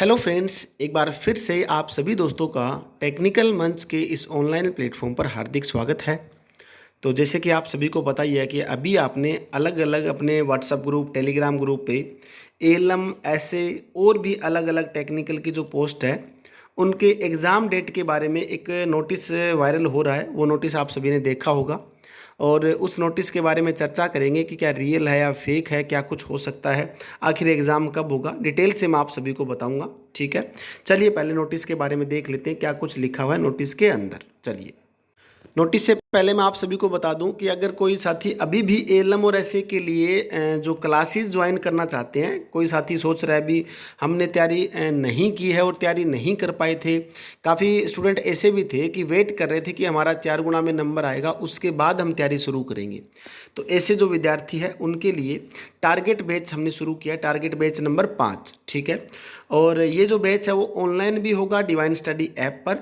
Hello friends, एक बार फिर से आप सभी दोस्तों का टेक्निकल मंच के इस ऑनलाइन प्लेटफॉर्म पर हार्दिक स्वागत है। तो जैसे कि आप सभी को पता ही है कि अभी आपने अलग अलग अपने व्हाट्सएप ग्रुप, टेलीग्राम ग्रुप पे एलएम ऐसे और भी अलग अलग टेक्निकल की जो पोस्ट है उनके एग्ज़ाम डेट के बारे में एक नोटिस वायरल हो रहा है। वो नोटिस आप सभी ने देखा होगा और उस नोटिस के बारे में चर्चा करेंगे कि क्या रियल है या फेक है, क्या कुछ हो सकता है, आखिर एग्ज़ाम कब होगा, डिटेल से मैं आप सभी को बताऊंगा। ठीक है, चलिए पहले नोटिस के बारे में देख लेते हैं क्या कुछ लिखा हुआ है नोटिस के अंदर। चलिए, नोटिस से पहले मैं आप सभी को बता दूं कि अगर कोई साथी अभी भी एलएम और ऐसे के लिए जो क्लासेस ज्वाइन करना चाहते हैं, कोई साथी सोच रहा है भी हमने तैयारी नहीं की है और तैयारी नहीं कर पाए थे। काफ़ी स्टूडेंट ऐसे भी थे कि वेट कर रहे थे कि हमारा 4 गुना में नंबर आएगा उसके बाद हम तैयारी शुरू करेंगे। तो ऐसे जो विद्यार्थी हैं उनके लिए टारगेट बैच हमने शुरू किया, टारगेट बैच नंबर 5। ठीक है, और ये जो बैच है वो ऑनलाइन भी होगा डिवाइन स्टडी ऐप पर।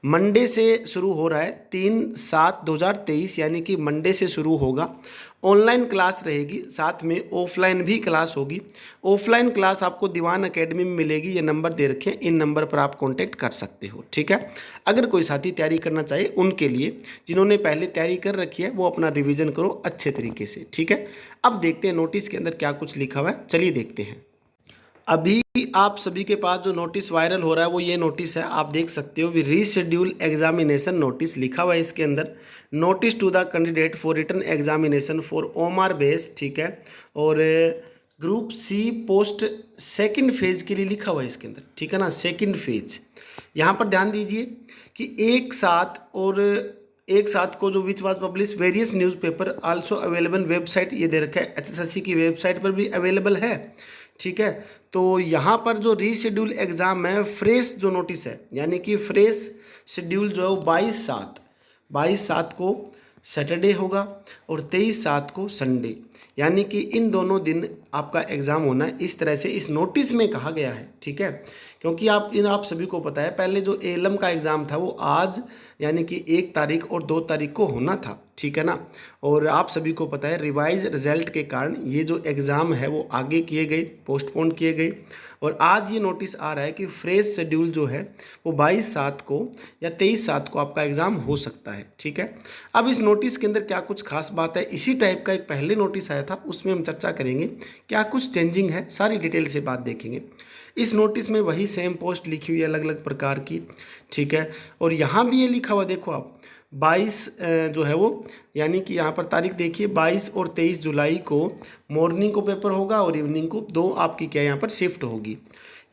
मंडे से शुरू हो रहा है, 3/7/2023 यानी कि मंडे से शुरू होगा। ऑनलाइन क्लास रहेगी, साथ में ऑफलाइन भी क्लास होगी। ऑफलाइन क्लास आपको दीवान एकेडमी में मिलेगी, ये नंबर दे रखे हैं, इन नंबर पर आप कांटेक्ट कर सकते हो। ठीक है, अगर कोई साथी तैयारी करना चाहे उनके लिए, जिन्होंने पहले तैयारी कर रखी है वो अपना रिवीजन करो अच्छे तरीके से। ठीक है, अब देखते हैं नोटिस के अंदर क्या कुछ लिखा हुआ है, चलिए देखते हैं। अभी आप सभी के पास जो नोटिस वायरल हो रहा है वो ये नोटिस है, आप देख सकते हो भी रीशेड्यूल एग्जामिनेशन नोटिस लिखा हुआ है इसके अंदर। Notice to the candidate for written examination for OMR base. ठीक है, और group C post second phase के लिए लिखा हुआ है इसके अंदर। ठीक है ना, सेकंड फेज। यहाँ पर ध्यान दीजिए कि एक साथ को जो which was publish various newspaper also available website, ये दे रखा है एचएसएससी की वेबसाइट पर भी अवेलेबल है। ठीक है, तो यहाँ पर जो रीशेड्यूल एग्ज़ाम है, फ्रेश जो नोटिस है यानी कि फ्रेश शेड्यूल जो है वो 22/7 को सैटरडे होगा और 23/7 को संडे, यानी कि इन दोनों दिन आपका एग्ज़ाम होना है। इस तरह से इस नोटिस में कहा गया है। ठीक है, क्योंकि आप सभी को पता है पहले जो एलएम का एग्ज़ाम था वो आज यानी कि 1 तारीख और 2 तारीख को होना था। ठीक है ना, और आप सभी को पता है रिवाइज रिजल्ट के कारण ये जो एग्ज़ाम है वो आगे किए गए, पोस्टपोन किए गए, और आज ये नोटिस आ रहा है कि फ्रेश शेड्यूल जो है वो 22/7 को या 23/7 को आपका एग्ज़ाम हो सकता है। ठीक है, अब इस नोटिस के अंदर क्या कुछ खास बात है, इसी टाइप का एक पहले नोटिस आया था उसमें हम चर्चा करेंगे क्या कुछ चेंजिंग है, सारी डिटेल से बात देखेंगे। इस नोटिस में वही सेम पोस्ट लिखी हुई है अलग अलग प्रकार की। ठीक है, और यहाँ भी ये लिखा हुआ देखो आप 22 जो है वो, यानी कि यहाँ पर तारीख देखिए 22 और 23 जुलाई को मॉर्निंग को पेपर होगा और इवनिंग को 2 आपकी क्या यहाँ पर शिफ्ट होगी।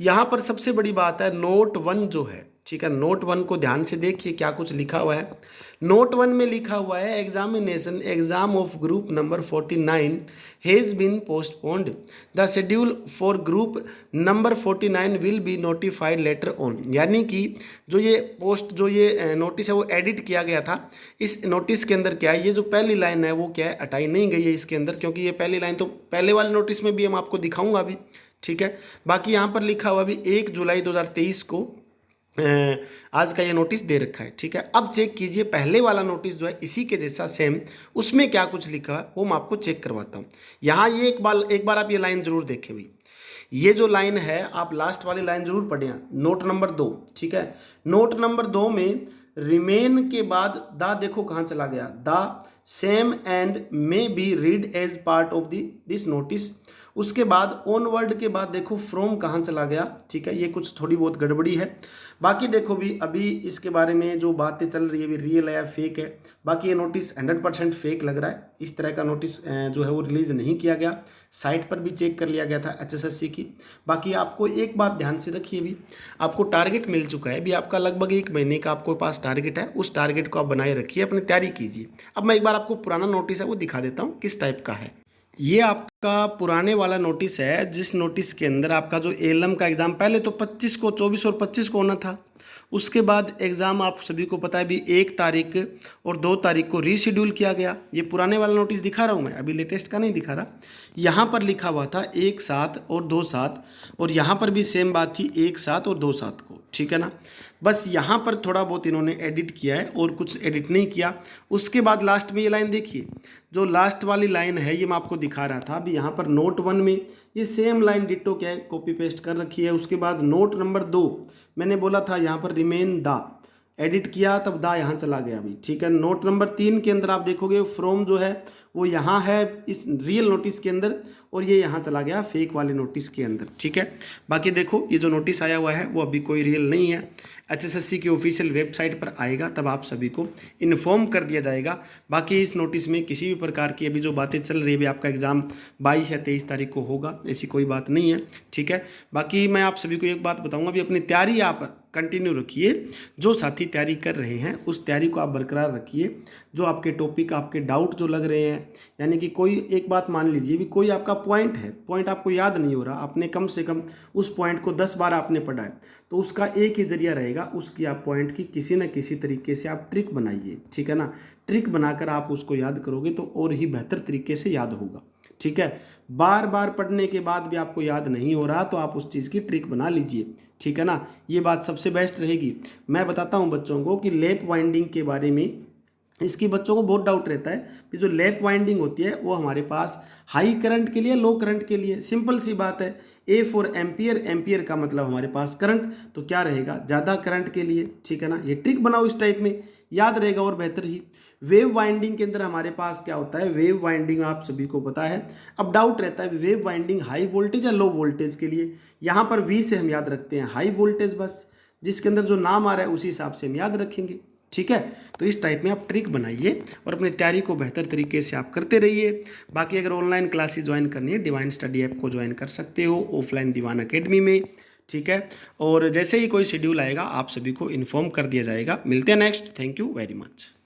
यहाँ पर सबसे बड़ी बात है नोट 1 जो है। ठीक है, नोट 1 को ध्यान से देखिए क्या कुछ लिखा हुआ है। नोट 1 में लिखा हुआ है examination exam of group number 49 has been postponed. The schedule for group number 49 will be notified later on, यानी कि जो ये नोटिस है वो एडिट किया गया था। इस नोटिस के अंदर क्या है, ये जो पहली लाइन है वो क्या है, हटाई नहीं गई है इसके अंदर, क्योंकि ये पहली लाइन तो पहले वाले नोटिस में भी हम आपको दिखाऊंगा अभी। ठीक है, बाकी यहाँ पर लिखा हुआ भी 1 जुलाई 2023 को आज का ये नोटिस दे रखा है। ठीक है, अब चेक कीजिए पहले वाला नोटिस जो है इसी के जैसा सेम, उसमें क्या कुछ लिखा है वो मैं आपको चेक करवाता हूँ। यहाँ ये एक बार आप ये लाइन जरूर देखें भाई, ये जो लाइन है आप लास्ट वाली लाइन जरूर पढ़ें, नोट नंबर 2। ठीक है, नोट नंबर 2 में रिमेन के बाद द देखो कहाँ चला गया, the same and may be read as part of this notice. उसके बाद ऑनवर्ड के बाद देखो फ्रॉम कहाँ चला गया। ठीक है, ये कुछ थोड़ी बहुत गड़बड़ी है। बाकी देखो भी अभी इसके बारे में जो बातें चल रही है भी रियल है या फेक है। बाकी ये नोटिस 100% फेक लग रहा है, इस तरह का नोटिस जो है वो रिलीज़ नहीं किया गया, साइट पर भी चेक कर लिया गया था एचएसएससी की। बाकी आपको एक बात ध्यान से रखिए, भी आपको टारगेट मिल चुका है, भी आपका लगभग 1 महीने का आपको पास टारगेट है, उस टारगेट को आप बनाए रखिए, अपनी तैयारी कीजिए। अब मैं एक बार आपको पुराना नोटिस है वो दिखा देता हूँ किस टाइप का है। ये आपका पुराने वाला नोटिस है, जिस नोटिस के अंदर आपका जो एलएम का एग्ज़ाम पहले तो 25 को, 24 और 25 को होना था। उसके बाद एग्ज़ाम आप सभी को पता है भी 1 तारीख और 2 तारीख को रीशेड्यूल किया गया। ये पुराने वाला नोटिस दिखा रहा हूँ मैं, अभी लेटेस्ट का नहीं दिखा रहा। यहाँ पर लिखा हुआ था 1/7 और 2/7, और यहाँ पर भी सेम बात थी 1/7 और 2/7 को। ठीक है ना, बस यहाँ पर थोड़ा बहुत इन्होंने एडिट किया है और कुछ एडिट नहीं किया। उसके बाद लास्ट में ये लाइन देखिए, जो लास्ट वाली लाइन है ये मैं आपको दिखा रहा था। अभी यहाँ पर नोट 1 में ये सेम लाइन डिट्टो क्या है कॉपी पेस्ट कर रखी है। उसके बाद नोट नंबर 2 मैंने बोला था यहाँ पर रिमेन द, एडिट किया तब दा यहाँ चला गया अभी, ठीक है। नोट नंबर 3 के अंदर आप देखोगे फ्रॉम जो है वो यहाँ है इस रियल नोटिस के अंदर, और ये यहाँ चला गया फेक वाले नोटिस के अंदर, ठीक है। बाकी देखो ये जो नोटिस आया हुआ है वो अभी कोई रियल नहीं है, HSSC की ऑफिशियल वेबसाइट पर आएगा तब आप सभी को इन्फॉर्म कर दिया जाएगा। बाकी इस नोटिस में किसी भी प्रकार की अभी जो बातें चल रही है, अभी आपका एग्ज़ाम 22 या 23 तारीख को होगा, ऐसी कोई बात नहीं है, ठीक है। बाकी मैं आप सभी को एक बात बताऊंगा, अभी अपनी तैयारी आप कंटिन्यू रखिए। जो साथी तैयारी कर रहे हैं उस तैयारी को आप बरकरार रखिए। जो आपके टॉपिक, आपके डाउट जो लग रहे हैं, यानी कि कोई एक बात मान लीजिए भी कोई आपका पॉइंट है, पॉइंट आपको याद नहीं हो रहा, आपने कम से कम उस पॉइंट को 10 बार आपने पढ़ा है, तो उसका एक ही जरिया रहेगा, उसकी आप पॉइंट की किसी न किसी तरीके से आप ट्रिक बनाइए, ठीक है ना। ट्रिक बनाकर आप उसको याद करोगे तो और ही बेहतर तरीके से याद होगा, ठीक है। बार बार पढ़ने के बाद भी आपको याद नहीं हो रहा तो आप उस चीज़ की ट्रिक बना लीजिए, ठीक है ना। ये बात सबसे बेस्ट रहेगी। मैं बताता हूँ बच्चों को कि लैप वाइंडिंग के बारे में, इसकी बच्चों को बहुत डाउट रहता है कि जो लैप वाइंडिंग होती है वो हमारे पास हाई करंट के लिए, लो करंट के लिए। सिंपल सी बात है, ए फॉर एम्पियर, एम्पियर का मतलब हमारे पास करंट, तो क्या रहेगा ज़्यादा करंट के लिए, ठीक है ना। ये ट्रिक बनाओ इस टाइप में, याद रहेगा और बेहतर ही। वेव वाइंडिंग के अंदर हमारे पास क्या होता है, वेव वाइंडिंग आप सभी को पता है। अब डाउट रहता है वेव वाइंडिंग हाई वोल्टेज या लो वोल्टेज के लिए, यहाँ पर वी से हम याद रखते हैं हाई वोल्टेज, बस जिसके अंदर जो नाम आ रहा है उसी हिसाब से हम याद रखेंगे, ठीक है। तो इस टाइप में आप ट्रिक बनाइए और अपनी तैयारी को बेहतर तरीके से आप करते रहिए। बाकी अगर ऑनलाइन क्लासेस ज्वाइन करनी है, डिवाइन स्टडी ऐप को ज्वाइन कर सकते हो ऑफलाइन दीवान अकेडमी में, ठीक है। और जैसे ही कोई शेड्यूल आएगा आप सभी को इन्फॉर्म कर दिया जाएगा। मिलते हैं next, thank you very much.